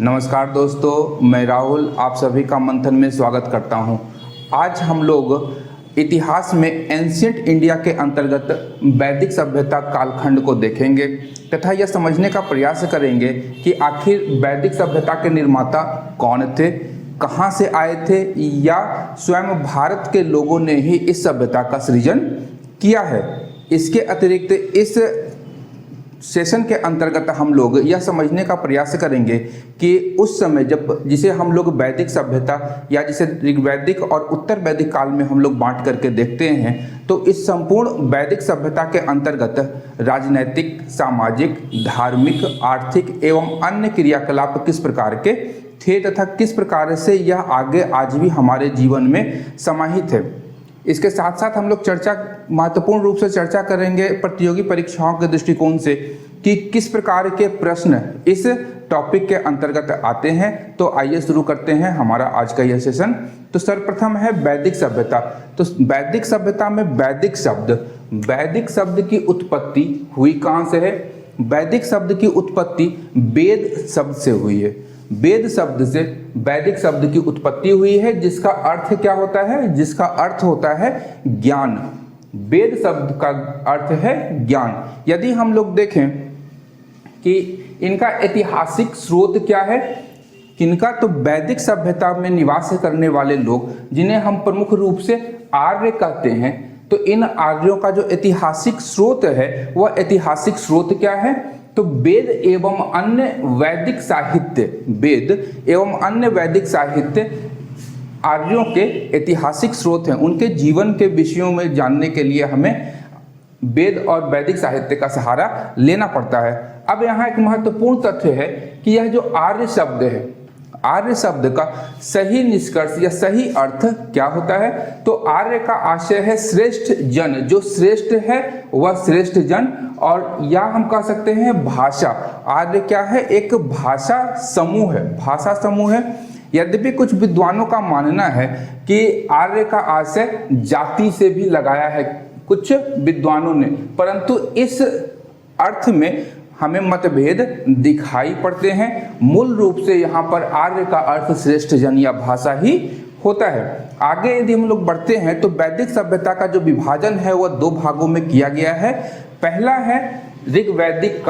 नमस्कार दोस्तों, मैं राहुल आप सभी का मंथन में स्वागत करता हूं। आज हम लोग इतिहास में एंशिएंट इंडिया के अंतर्गत वैदिक सभ्यता कालखंड को देखेंगे तथा यह समझने का प्रयास करेंगे कि आखिर वैदिक सभ्यता के निर्माता कौन थे, कहां से आए थे या स्वयं भारत के लोगों ने ही इस सभ्यता का सृजन किया है। इसके अतिरिक्त इस सेशन के अंतर्गत हम लोग यह समझने का प्रयास करेंगे कि उस समय जब जिसे हम लोग वैदिक सभ्यता या जिसे ऋग्वैदिक और उत्तर वैदिक काल में हम लोग बांट करके देखते हैं, तो इस संपूर्ण वैदिक सभ्यता के अंतर्गत राजनैतिक, सामाजिक, धार्मिक, आर्थिक एवं अन्य क्रियाकलाप किस प्रकार के थे तथा किस प्रकार से यह आगे आज भी हमारे जीवन में समाहित है। इसके साथ साथ हम लोग महत्वपूर्ण रूप से चर्चा करेंगे प्रतियोगी परीक्षाओं के दृष्टिकोण से कि किस प्रकार के प्रश्न इस टॉपिक के अंतर्गत आते हैं। तो आइए शुरू करते हैं हमारा आज का यह सेशन। तो सर्वप्रथम है वैदिक सभ्यता। तो वैदिक सभ्यता में वैदिक शब्द की उत्पत्ति हुई कहाँ से है? वैदिक शब्द की उत्पत्ति वेद शब्द से हुई है। वेद शब्द से वैदिक शब्द की उत्पत्ति हुई है, जिसका अर्थ क्या होता है? जिसका अर्थ होता है ज्ञान। वेद शब्द का अर्थ है ज्ञान। यदि हम लोग देखें कि इनका ऐतिहासिक स्रोत क्या है, किनका, तो वैदिक सभ्यता में निवास करने वाले लोग जिन्हें हम प्रमुख रूप से आर्य कहते हैं, तो इन आर्यों का जो ऐतिहासिक स्रोत है वह ऐतिहासिक स्रोत क्या है? तो वेद एवं अन्य वैदिक साहित्य आर्यों के ऐतिहासिक स्रोत हैं। उनके जीवन के विषयों में जानने के लिए हमें वेद और वैदिक साहित्य का सहारा लेना पड़ता है। अब यहाँ एक महत्वपूर्ण तथ्य है कि यह जो आर्य शब्द है, आर्य शब्द का सही निष्कर्ष या सही अर्थ क्या होता है? तो आर्य का आशय है श्रेष्ठ जन। जो श्रेष्ठ है वह श्रेष्ठ जन, और या हम कह सकते हैं भाषा। आर्य क्या है? एक भाषा समूह है। यद्यपि कुछ विद्वानों का मानना है कि आर्य का आशय जाति से भी लगाया है कुछ विद्वानों ने, परंतु इस अर्थ में हमें मतभेद दिखाई पड़ते हैं। मूल रूप से यहाँ पर आर्य का अर्थ श्रेष्ठ जन या भाषा ही होता है। आगे यदि हम लोग बढ़ते हैं तो वैदिक सभ्यता का जो विभाजन है वह दो भागों में किया गया है। पहला है ऋग्वैदिक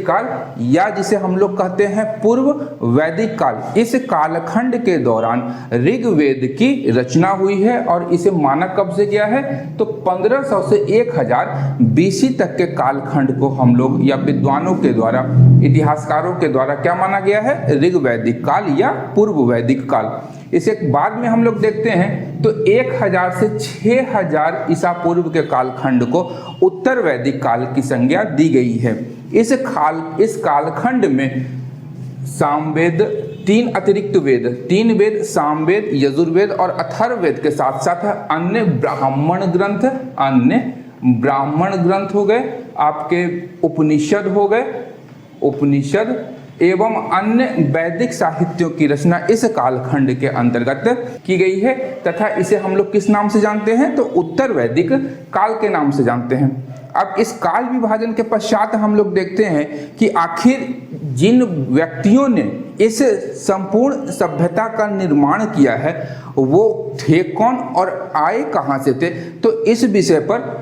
काल या जिसे हम लोग कहते हैं पूर्व वैदिक काल। इस कालखंड के दौरान ऋग्वेद की रचना हुई है और इसे माना कब से गया है? तो 1500 से 1000 BC तक के कालखंड को हम लोग या विद्वानों के द्वारा, इतिहासकारों के द्वारा क्या माना गया है? ऋग्वैदिक काल या पूर्व वैदिक काल। इसे बाद में हम लोग देखते हैं तो 1000 से 6000 ईसा पूर्व के कालखंड को उत्तर वैदिक काल की संज्ञा दी गई है। इस कालखंड में सामवेद, 3 अतिरिक्त वेद सामवेद, यजुर्वेद और अथर्ववेद के साथ साथ अन्य ब्राह्मण ग्रंथ हो गए, आपके उपनिषद एवं अन्य वैदिक साहित्यों की रचना इस कालखंड के अंतर्गत की गई है तथा इसे हम लोग किस नाम से जानते हैं? तो उत्तर वैदिक काल के नाम से जानते हैं। अब इस काल विभाजन के पश्चात हम लोग देखते हैं कि आखिर जिन व्यक्तियों ने इस संपूर्ण सभ्यता का निर्माण किया है वो थे कौन और आए कहाँ से थे। तो इस विषय पर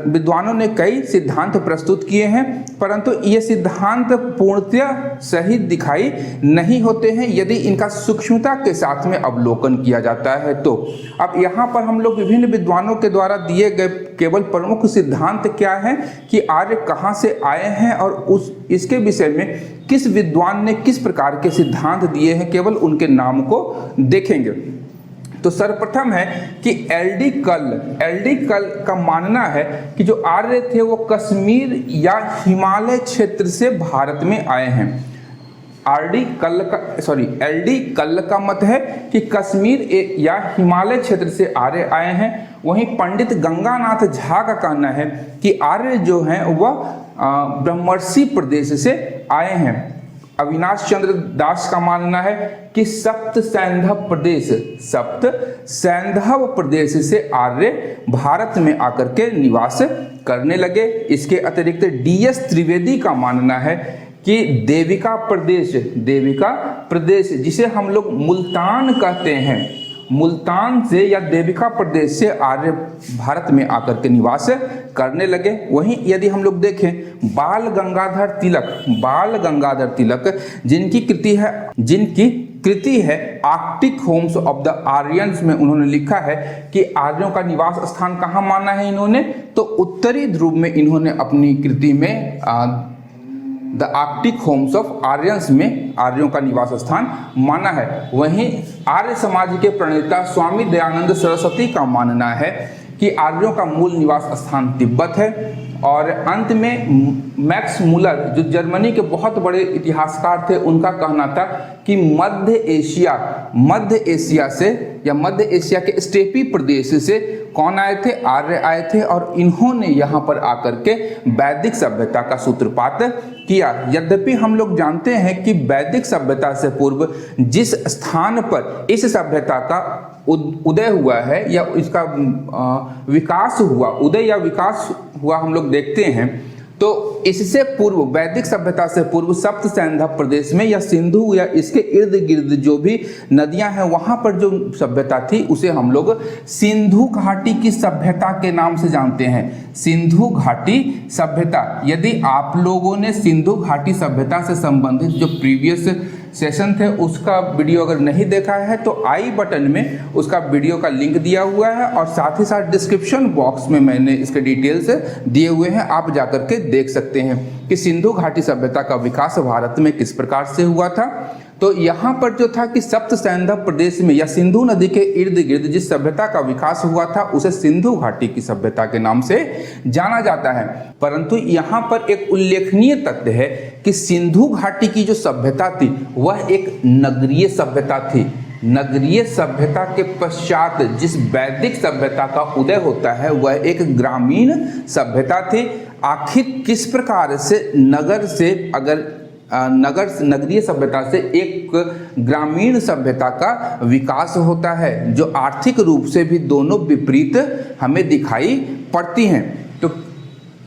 विद्वानों ने कई सिद्धांत प्रस्तुत किए हैं, परंतु ये सिद्धांत पूर्णतः सही दिखाई नहीं होते हैं यदि इनका सूक्ष्मता के साथ में अवलोकन किया जाता है। तो अब यहाँ पर हम लोग विभिन्न विद्वानों के द्वारा दिए गए केवल प्रमुख सिद्धांत क्या है कि आर्य कहाँ से आए हैं और इसके विषय में किस विद्वान ने किस प्रकार के सिद्धांत दिए हैं, केवल उनके नाम को देखेंगे। तो सर्वप्रथम है कि एल डी कल का मानना है कि जो आर्य थे वो कश्मीर या हिमालय क्षेत्र से भारत में आए हैं। एल डी कल का मत है कि कश्मीर या हिमालय क्षेत्र से आर्य आए हैं। वहीं पंडित गंगानाथ झा का कहना है कि आर्य जो हैं वह ब्रह्मर्षि प्रदेश से आए हैं। अविनाश चंद्र दास का मानना है कि सप्त सैंधव प्रदेश से आर्य भारत में आकर के निवास करने लगे। इसके अतिरिक्त DS त्रिवेदी का मानना है कि देविका प्रदेश जिसे हम लोग मुल्तान कहते हैं, मुल्तान से या देविका प्रदेश से आर्य भारत में आकर के निवास करने लगे। वहीं यदि हम लोग देखें बाल गंगाधर तिलक जिनकी कृति है Arctic Holmes of the Aryans में उन्होंने लिखा है कि आर्यों का निवास स्थान कहाँ माना है इन्होंने, तो उत्तरी ध्रुव में इन्होंने अपनी कृति में the Arctic Holmes of Aryans में आर्यों का निवास स्थान माना है। वहीं आर्य समाज के प्रणेता स्वामी दयानंद सरस्वती का मानना है कि आर्यों का मूल निवास स्थान तिब्बत है। और अंत में मैक्स मुलर जो जर्मनी के बहुत बड़े इतिहासकार थे, उनका कहना था कि मध्य एशिया से या मध्य एशिया के स्टेपी प्रदेश से कौन आए थे, आर्य आए थे और इन्होंने यहाँ पर आकर के वैदिक सभ्यता का सूत्रपात किया। यद्यपि हम लोग जानते हैं कि वैदिक सभ्यता से पूर्व जिस स्थान पर इस सभ्यता का उदय हुआ है या इसका विकास हुआ, उदय या विकास हुआ हम लोग देखते हैं, तो इससे पूर्व वैदिक सभ्यता से पूर्व सप्त सैंधव प्रदेश में या सिंधु या इसके इर्द गिर्द जो भी नदियां हैं वहां पर जो सभ्यता थी उसे हम लोग सिंधु घाटी की सभ्यता के नाम से जानते हैं। सिंधु घाटी सभ्यता, यदि आप लोगों ने सिंधु घाटी सभ्यता से संबंधित जो प्रीवियस सेशन थे उसका वीडियो अगर नहीं देखा है तो आई बटन में उसका वीडियो का लिंक दिया हुआ है और साथ ही साथ डिस्क्रिप्शन बॉक्स में मैंने इसके डिटेल्स दिए हुए हैं, आप जाकर के देख सकते हैं कि सिंधु घाटी सभ्यता का विकास भारत में किस प्रकार से हुआ था। तो यहाँ पर जो था कि सप्त सैंधव प्रदेश में या सिंधु नदी के इर्द गिर्द जिस सभ्यता का विकास हुआ था उसे सिंधु घाटी की सभ्यता के नाम से जाना जाता है। परंतु यहाँ पर एक उल्लेखनीय तथ्य है कि सिंधु घाटी की जो सभ्यता थी वह एक नगरीय सभ्यता थी। नगरीय सभ्यता के पश्चात जिस वैदिक सभ्यता का उदय होता है वह एक ग्रामीण सभ्यता थी। आखिर किस प्रकार से नगरीय सभ्यता से एक ग्रामीण सभ्यता का विकास होता है जो आर्थिक रूप से भी दोनों विपरीत हमें दिखाई पड़ती हैं। तो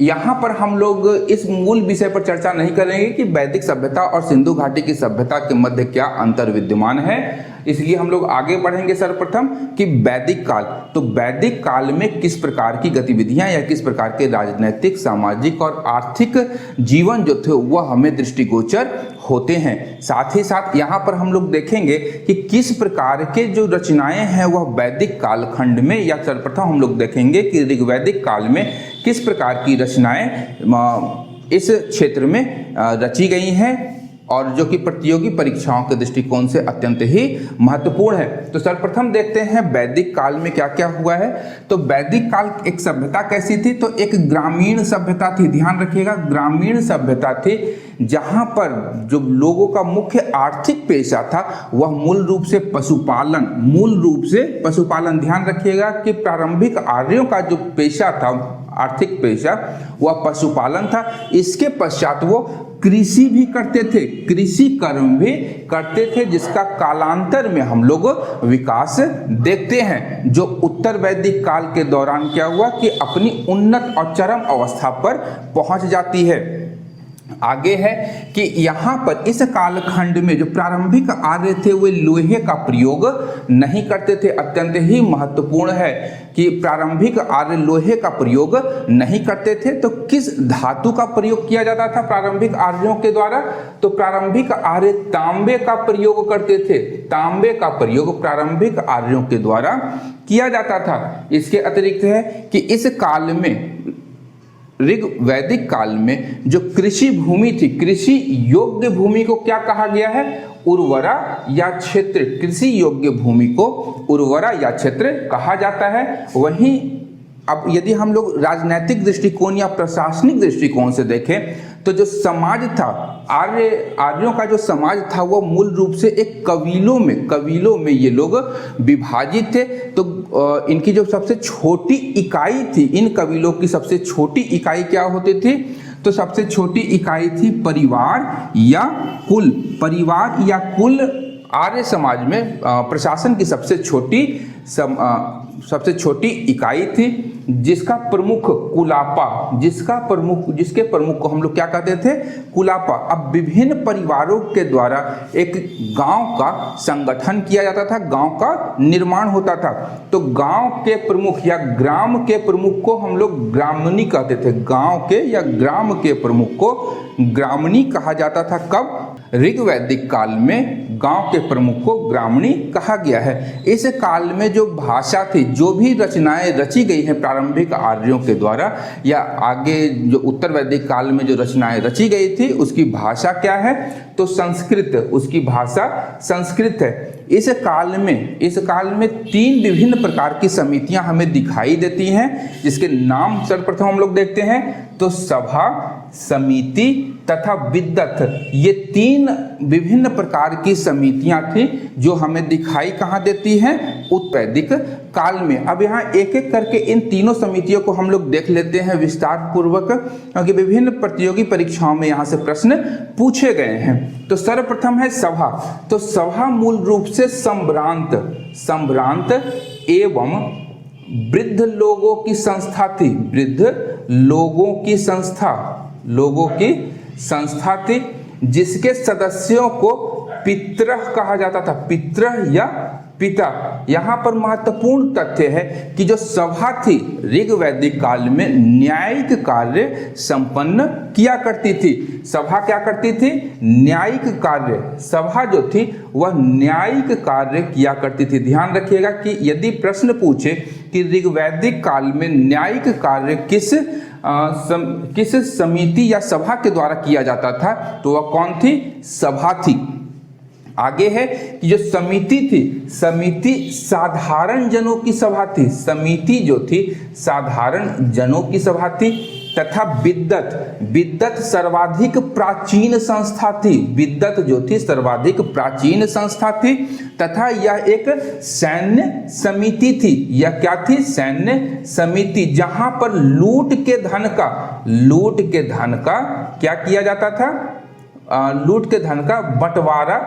यहाँ पर हम लोग इस मूल विषय पर चर्चा नहीं करेंगे कि वैदिक सभ्यता और सिंधु घाटी की सभ्यता के मध्य क्या अंतर विद्यमान है, इसलिए हम लोग आगे बढ़ेंगे सर्वप्रथम कि वैदिक काल। तो वैदिक काल में किस प्रकार की गतिविधियां या किस प्रकार के राजनैतिक, सामाजिक और आर्थिक जीवन जो थे वह हमें दृष्टिगोचर होते हैं। साथ ही साथ यहाँ पर हम लोग देखेंगे कि किस प्रकार के जो रचनाएं हैं वह वैदिक कालखंड में, या सर्वप्रथम हम लोग देखेंगे कि ऋग्वैदिक काल में किस प्रकार की रचनाएं इस क्षेत्र में रची गई हैं और जो कि प्रतियोगी परीक्षाओं के दृष्टिकोण से अत्यंत ही महत्वपूर्ण है। तो सर्वप्रथम देखते हैं वैदिक काल में क्या क्या हुआ है। तो वैदिक काल एक सभ्यता कैसी थी, तो एक ग्रामीण सभ्यता थी। ध्यान रखिएगा, ग्रामीण सभ्यता थी जहां पर जो लोगों का मुख्य आर्थिक पेशा था वह मूल रूप से पशुपालन। ध्यान रखिएगा कि प्रारंभिक आर्यों का जो पेशा था, आर्थिक पेशा, वह पशुपालन था। इसके पश्चात वो कृषि भी करते थे, कृषि कर्म भी करते थे, जिसका कालांतर में हम लोग विकास देखते हैं, जो उत्तर वैदिक काल के दौरान क्या हुआ कि अपनी उन्नत और चरम अवस्था पर पहुंच जाती है। आगे है कि यहाँ पर इस कालखंड में जो प्रारंभिक आर्य थे वे लोहे का प्रयोग नहीं करते थे। अत्यंत ही महत्वपूर्ण है कि प्रारंभिक आर्य लोहे का प्रयोग नहीं करते थे। तो किस धातु का प्रयोग किया जाता था प्रारंभिक आर्यों के द्वारा, तो प्रारंभिक आर्य तांबे का प्रयोग करते थे। तांबे का प्रयोग प्रारंभिक आर्यों के द्वारा किया जाता था। इसके अतिरिक्त है कि इस काल में, ऋग वैदिक काल में जो कृषि भूमि थी, कृषि योग्य भूमि को क्या कहा गया है, उर्वरा या क्षेत्र। कृषि योग्य भूमि को उर्वरा या क्षेत्र कहा जाता है। वहीं अब यदि हम लोग राजनैतिक दृष्टिकोण या प्रशासनिक दृष्टिकोण से देखें तो जो समाज था, आर्यों का जो समाज था वो मूल रूप से एक कबीलों में ये लोग विभाजित थे। तो इनकी जो सबसे छोटी इकाई थी, इन कबीलों की सबसे छोटी इकाई क्या होती थी, तो सबसे छोटी इकाई थी परिवार या कुल। परिवार या कुल आर्य समाज में प्रशासन की सबसे छोटी इकाई थी, जिसका प्रमुख कुलापा, जिसके प्रमुख को हम लोग क्या कहते थे? कुलापा। अब विभिन्न परिवारों के द्वारा एक गांव का संगठन किया जाता था, गांव का निर्माण होता था। तो गांव के प्रमुख या ग्राम के प्रमुख को हम लोग ग्रामणी कहते थे। गांव के या ग्राम के प्रमुख को ग्रामणी कहा जाता था। कब? ऋग्वैदिक काल में गांव के प्रमुख को ग्रामणी कहा गया है। इस काल में जो भाषा थी, जो भी रचनाएं रची गई हैं प्रारंभिक आर्यों के द्वारा या आगे जो उत्तर वैदिक काल में जो रचनाएं रची गई थी, उसकी भाषा क्या है? तो संस्कृत, उसकी भाषा संस्कृत है। इस काल में 3 विभिन्न प्रकार की समितियां हमें दिखाई देती हैं, जिसके नाम सर्वप्रथम हम लोग देखते हैं। तो सभा, समिति तथा विद्वत, ये 3 विभिन्न प्रकार की समितियां थी जो हमें दिखाई कहाँ देती हैं? उत्तरवैदिक काल में। अब यहाँ एक एक करके इन तीनों समितियों को हम लोग देख लेते हैं विस्तार पूर्वक, क्योंकि विभिन्न प्रतियोगी परीक्षाओं में यहाँ से प्रश्न पूछे गए हैं। तो सर्वप्रथम है सभा। तो सभा मूल रूप से संभ्रांत एवं वृद्ध लोगों की संस्था थी। वृद्ध लोगों की संस्था थी, जिसके सदस्यों को पितृ कहा जाता था। पितृ या पिता। यहाँ पर महत्वपूर्ण तथ्य है कि जो सभा थी ऋग्वैदिक काल में न्यायिक कार्य संपन्न किया करती थी। सभा क्या करती थी? न्यायिक कार्य। सभा जो थी वह न्यायिक कार्य किया करती थी। ध्यान रखिएगा कि यदि प्रश्न पूछे कि ऋग्वैदिक काल में न्यायिक कार्य किस समिति या सभा के द्वारा किया जाता था, तो वह कौन थी? सभा थी। आगे है कि जो समिति थी, समिति साधारण जनों की सभा थी। समिति जो थी साधारण जनों की सभा थी। तथा विद्वत सर्वाधिक प्राचीन संस्था थी। विद्वत जो थी सर्वाधिक प्राचीन संस्था थी। तथा यह एक सैन्य समिति थी। यह क्या थी? सैन्य समिति, जहां पर लूट के धन का क्या किया जाता था? लूट के धन का बंटवारा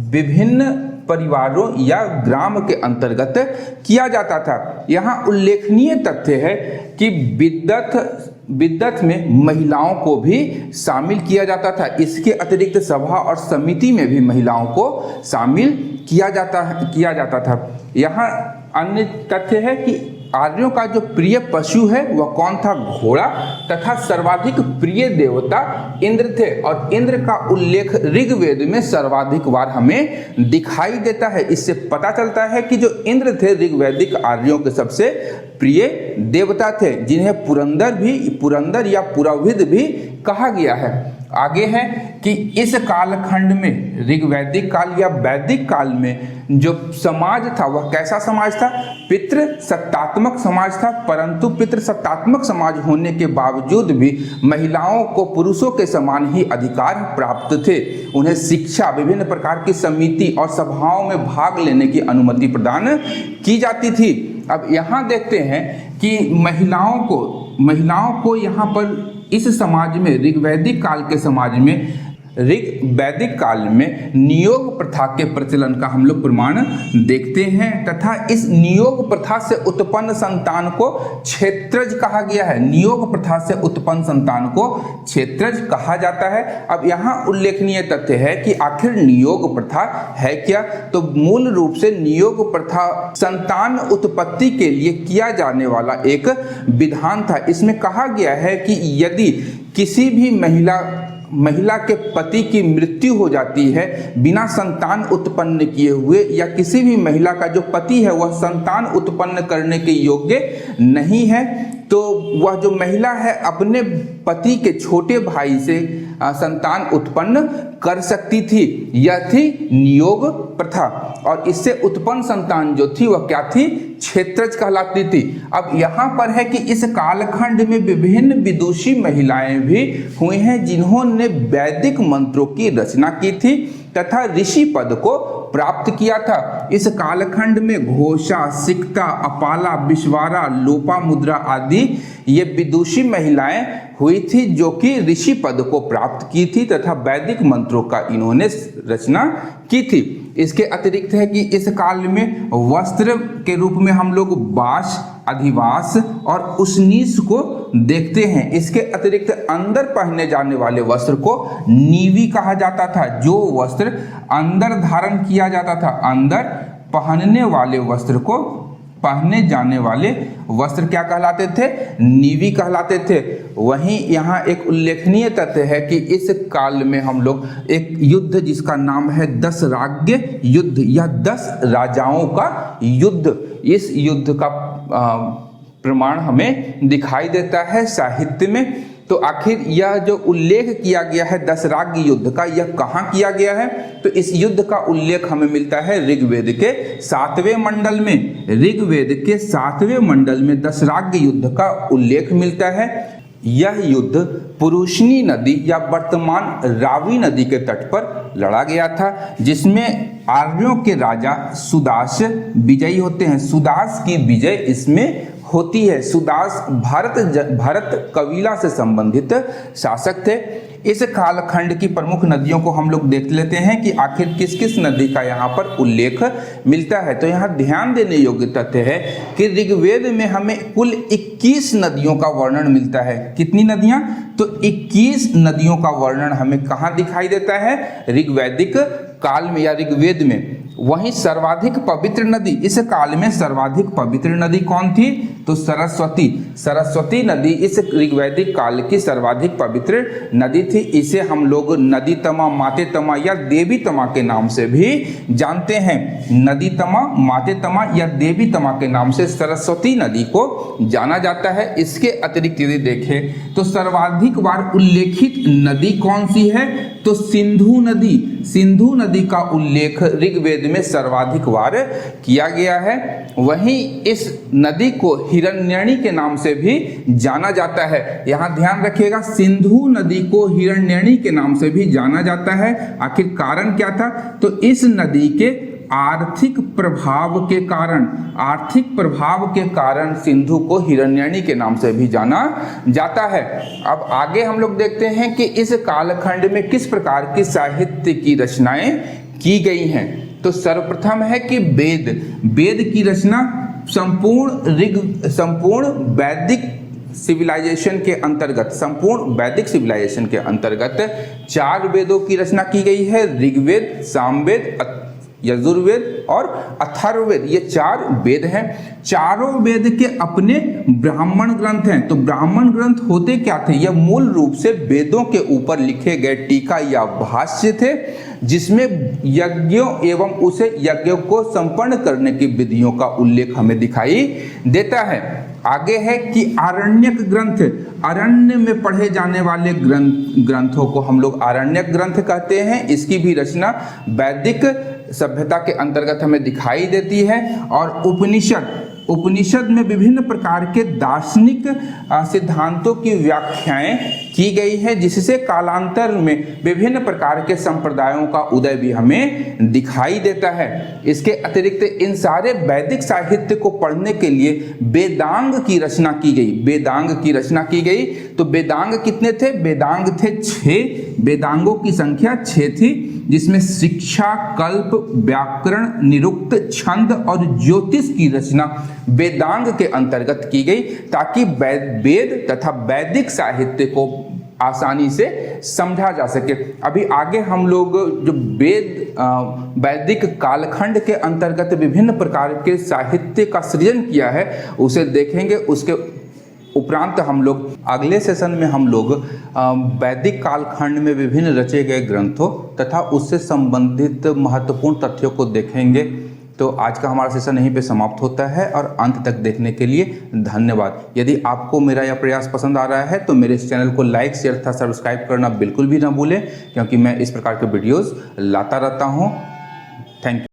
विभिन्न परिवारों या ग्राम के अंतर्गत किया जाता था। यहाँ उल्लेखनीय तथ्य है कि विद्वत में महिलाओं को भी शामिल किया जाता था। इसके अतिरिक्त सभा और समिति में भी महिलाओं को शामिल किया जाता था। यहाँ अन्य तथ्य है कि आर्यों का जो प्रिय पशु है वह कौन था? घोड़ा। तथा सर्वाधिक प्रिय देवता इंद्र थे, और इंद्र का उल्लेख ऋग्वेद में सर्वाधिक बार हमें दिखाई देता है। इससे पता चलता है कि जो इंद्र थे ऋग्वैदिक आर्यों के सबसे प्रिय देवता थे, जिन्हें पुरंदर या पुरोहित भी कहा गया है। आगे है कि इस कालखंड में ऋग्वैदिक काल या वैदिक काल में जो समाज था वह कैसा समाज था? पितृसत्तात्मक समाज था। परंतु पितृसत्तात्मक समाज होने के बावजूद भी महिलाओं को पुरुषों के समान ही अधिकार प्राप्त थे। उन्हें शिक्षा, विभिन्न प्रकार की समिति और सभाओं में भाग लेने की अनुमति प्रदान की जाती थी। अब यहाँ देखते हैं कि महिलाओं को यहाँ पर इस समाज में, ऋग्वैदिक काल के समाज में, ऋग्वैदिक काल में नियोग प्रथा के प्रचलन का हम लोग प्रमाण देखते हैं। तथा इस नियोग प्रथा से उत्पन्न संतान को क्षेत्रज कहा गया है। नियोग प्रथा से उत्पन्न संतान को क्षेत्रज कहा जाता है। अब यहाँ उल्लेखनीय तथ्य है कि आखिर नियोग प्रथा है क्या? तो मूल रूप से नियोग प्रथा संतान उत्पत्ति के लिए किया जाने वाला एक विधान था। इसमें कहा गया है कि यदि किसी भी महिला के पति की मृत्यु हो जाती है बिना संतान उत्पन्न किए हुए, या किसी भी महिला का जो पति है वह संतान उत्पन्न करने के योग्य नहीं है, तो वह जो महिला है अपने पति के छोटे भाई से संतान उत्पन्न कर सकती थी। यह थी नियोग प्रथा, और इससे उत्पन्न संतान जो थी वह क्या थी? क्षेत्रज कहलाती थी। अब यहाँ पर है कि इस कालखंड में विभिन्न विदुषी महिलाएं भी हुई हैं जिन्होंने वैदिक मंत्रों की रचना की थी तथा ऋषि पद को प्राप्त किया था। इस कालखंड में घोषा, सिकता, अपाला, विश्वारा, लोपामुद्रा आदि ये विदुषी महिलाएं हुई थी जो कि ऋषि पद को प्राप्त की थी तथा वैदिक मंत्रों का इन्होंने रचना की थी। इसके अतिरिक्त है कि इस काल में वस्त्र के रूप में हम लोग बाश, अधिवास और उसनीस को देखते हैं। इसके अतिरिक्त अंदर पहने जाने वाले वस्त्र को नीवी कहा जाता था। जो वस्त्र अंदर धारण किया जाता था, अंदर पहनने वाले वस्त्र को, पहने जाने वाले वस्त्र क्या कहलाते थे? नीवी कहलाते थे। वहीं यहाँ एक उल्लेखनीय तथ्य है कि इस काल में हम लोग एक युद्ध जिसका नाम है 10 राज्य युद्ध या 10 राजाओं का युद्ध, इस युद्ध का प्रमाण हमें दिखाई देता है साहित्य में। तो आखिर यह जो उल्लेख किया गया है 10 राज्य युद्ध का, यह कहाँ किया गया है? तो इस युद्ध का उल्लेख हमें मिलता है ऋग्वेद के 7वें मंडल में। ऋग्वेद के 7वें मंडल में 10 राज्य युद्ध का उल्लेख मिलता है। यह युद्ध पुरुषनी नदी या वर्तमान रावी नदी के तट पर लड़ा गया था, जिसमें आर्यों के राजा सुदास विजयी होते हैं। सुदास की विजय इसमें होती है। सुदास भारत कबीला से संबंधित शासक थे। इस कालखंड की प्रमुख नदियों को हम लोग देख लेते हैं कि आखिर किस किस नदी का यहाँ पर उल्लेख मिलता है। तो यहाँ ध्यान देने योग्य तथ्य है कि ऋग्वेद में हमें कुल 21 नदियों का वर्णन मिलता है। कितनी नदियाँ? तो 21 नदियों का वर्णन हमें कहाँ दिखाई देता है? ऋग्वैदिक काल में या ऋग्वेद में। वहीं सर्वाधिक पवित्र नदी, इस काल में सर्वाधिक पवित्र नदी कौन थी? तो सरस्वती। सरस्वती नदी इस ऋग्वैदिक काल की सर्वाधिक पवित्र नदी थी। इसे हम लोग नदी तमा, माते तमा या देवी तमा के नाम से भी जानते हैं। नदी तमा, माते तमा या देवी तमा के नाम से सरस्वती नदी को जाना जाता है। इसके अतिरिक्त यदि देखें तो सर्वाधिक बार उल्लेखित नदी कौन सी है? तो सिंधु नदी। सिंधु नदी का उल्लेख ऋग्वेद में सर्वाधिक बार किया गया है। वहीं इस नदी को हिरण्यणी के नाम से भी जाना जाता है। यहाँ ध्यान रखिएगा, सिंधु नदी को हिरण्यणी के नाम से भी जाना जाता है। आखिर कारण क्या था? तो इस नदी के आर्थिक प्रभाव के कारण सिंधु को हिरण्यणी के नाम से भी जाना जाता है। अब आगे हम लोग देखते हैं कि इस कालखंड में किस प्रकार की साहित्य की रचनाएं की गई हैं। तो सर्वप्रथम है कि वेद की रचना संपूर्ण वैदिक सिविलाइजेशन के अंतर्गत 4 वेदों की रचना की गई है। ऋग्वेद, सामवेद, यजुर्वेद और अथर्ववेद, ये 4 वेद हैं। चारों वेद के अपने ब्राह्मण ग्रंथ हैं। तो ब्राह्मण ग्रंथ होते क्या थे? यह मूल रूप से वेदों के ऊपर लिखे गए टीका या भाष्य थे, जिसमें यज्ञों एवं उसे यज्ञों को संपन्न करने की विधियों का उल्लेख हमें दिखाई देता है। आगे है कि आरण्यक ग्रंथ, अरण्य में पढ़े जाने वाले ग्रंथों को हम लोग आरण्यक ग्रंथ कहते हैं। इसकी भी रचना वैदिक सभ्यता के अंतर्गत हमें दिखाई देती है। और उपनिषद में विभिन्न प्रकार के दार्शनिक सिद्धांतों की व्याख्याएं की गई है, जिससे कालांतर में विभिन्न प्रकार के संप्रदायों का उदय भी हमें दिखाई देता है। इसके अतिरिक्त इन सारे वैदिक साहित्य को पढ़ने के लिए वेदांग की रचना की गई। तो वेदांग कितने थे? वेदांग थे 6। वेदांगों की संख्या 6 थी, जिसमें शिक्षा, कल्प, व्याकरण, निरुक्त, छंद और ज्योतिष की रचना वेदांग के अंतर्गत की गई, ताकि वेद तथा वैदिक साहित्य को आसानी से समझा जा सके। अभी आगे हम लोग जो वैदिक कालखंड के अंतर्गत विभिन्न प्रकार के साहित्य का सृजन किया है उसे देखेंगे। उसके उपरांत हम लोग अगले सेशन में हम लोग वैदिक कालखंड में विभिन्न रचे गए ग्रंथों तथा उससे संबंधित महत्वपूर्ण तथ्यों को देखेंगे। तो आज का हमारा सेशन यहीं पे समाप्त होता है और अंत तक देखने के लिए धन्यवाद। यदि आपको मेरा यह प्रयास पसंद आ रहा है तो मेरे इस चैनल को लाइक, शेयर तथा सब्सक्राइब करना बिल्कुल भी ना भूलें, क्योंकि मैं इस प्रकार के वीडियोज़ लाता रहता हूँ। Thank you.